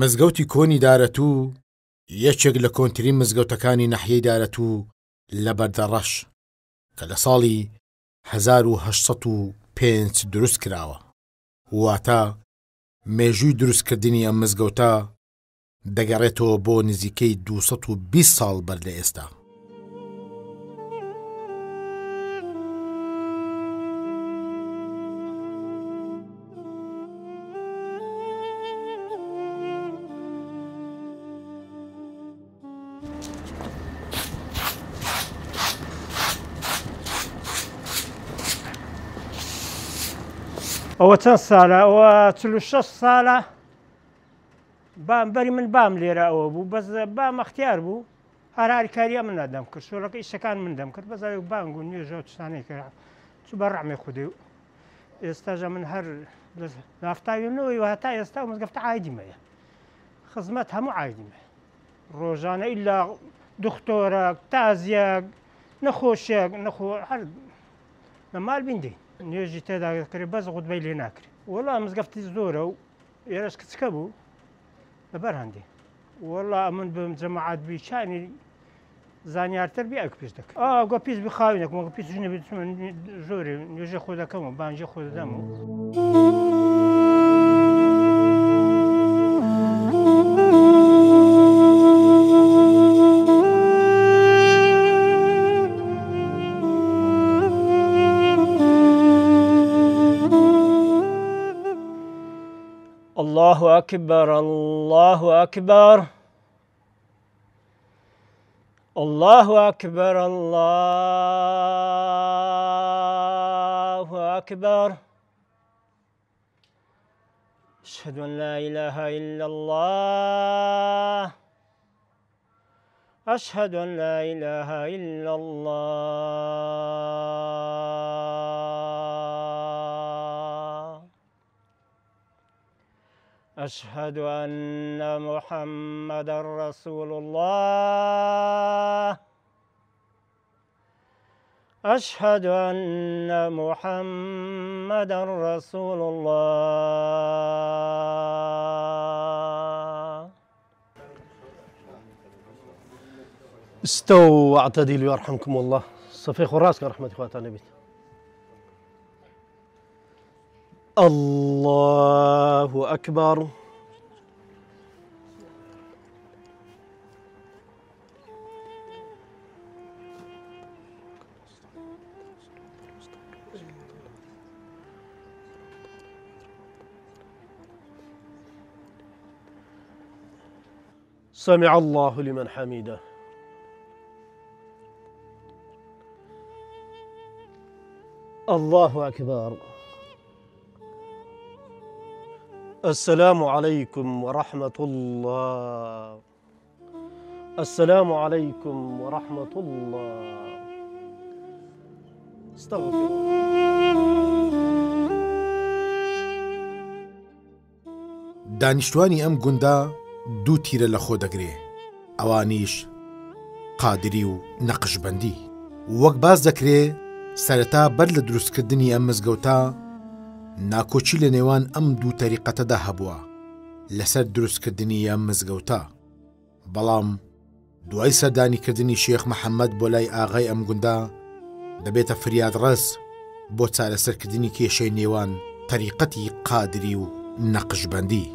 مزگەوتی کۆنی دارەتوو یەکێک لە کۆنترین مزگەوتەکانی ناحیەی دارەتوو لە بەردەڕەش کە لە ساڵی 1805 دروست کراوە. واتە مێژووی دروستکردنی ئەم مزگەوتە دەگەڕێتەوە بۆ نزیکەی 220 ساڵ بەر لە ئێستا. ئەوە چەند ساڵە؟ ئەوە 46 ساڵە. بەری من بام لێرە ئەوە بوو، بەس بام ئەختیار بوو، هەراری کاریە من نەدەم کرد، شۆڕەکە ئیشەکان من دەم کرد، بەزای بانگ و نوێژە و شتانەی کرد چوو بە ڕەحمی خودی و ئێستاژە من هەر لافتاویەوەی و هەتا ئێستا و مزگەفتە عایدیمەیە، خزمەت هەموو عایدیمە، ڕۆژانە ئیلا دختۆرەک، تازیەک، نەخۆشیەک هەر لە مال بیندەین نوێژی تێدا کرد، بەس غوتبەی لێ ناکرێت. وەڵا مزگەفتی زۆرە و ئێرەش کچکە بوو لەبەر هەندێ، وەڵا من بم جەماعەت بیچانی زانیارتر بیا پێش دەکەم. گۆ پیس بخاوینێک مەگە پیس ژنە زۆرێ نوێژە خۆ دەکەم و بانجی خۆ دەدەم و الله أكبر الله أكبر الله أكبر الله أكبر أشهد أن لا إله إلا الله أشهد أن لا إله إلا الله أشهد أن محمدا رسول الله أشهد أن محمدا رسول الله استووا واعتدلوا يرحمكم الله. صفيق راسك رحمة إخواتنا بيت. الله أكبر سمع الله لمن حمده. الله أكبر. السلام عليكم ورحمة الله. السلام عليكم ورحمة الله. استغفر. دانیشتوانی ئەم گوندا دوو تیرە لە خۆ دەگرێ، ئەوانیش قادری و نەقشبەندی. وەک باز دەکرێ سەرەتا بەر لە دروستکردنی ئەم مزگەوتە ناکۆچی لە نێوان ئەم دوو تەریقەتەدا هەبووە لەسەر دروستکردنی ئەم مزگەوتە، بەڵام دوای سەردانیکردنی شێخ محەممەد بۆ لای ئاغای ئەم گوندا دەبێتە فریادڕەس بۆ چارەسەرکردنی کێشەی نێوان تەریقەتی قادری و نەقشبەندی.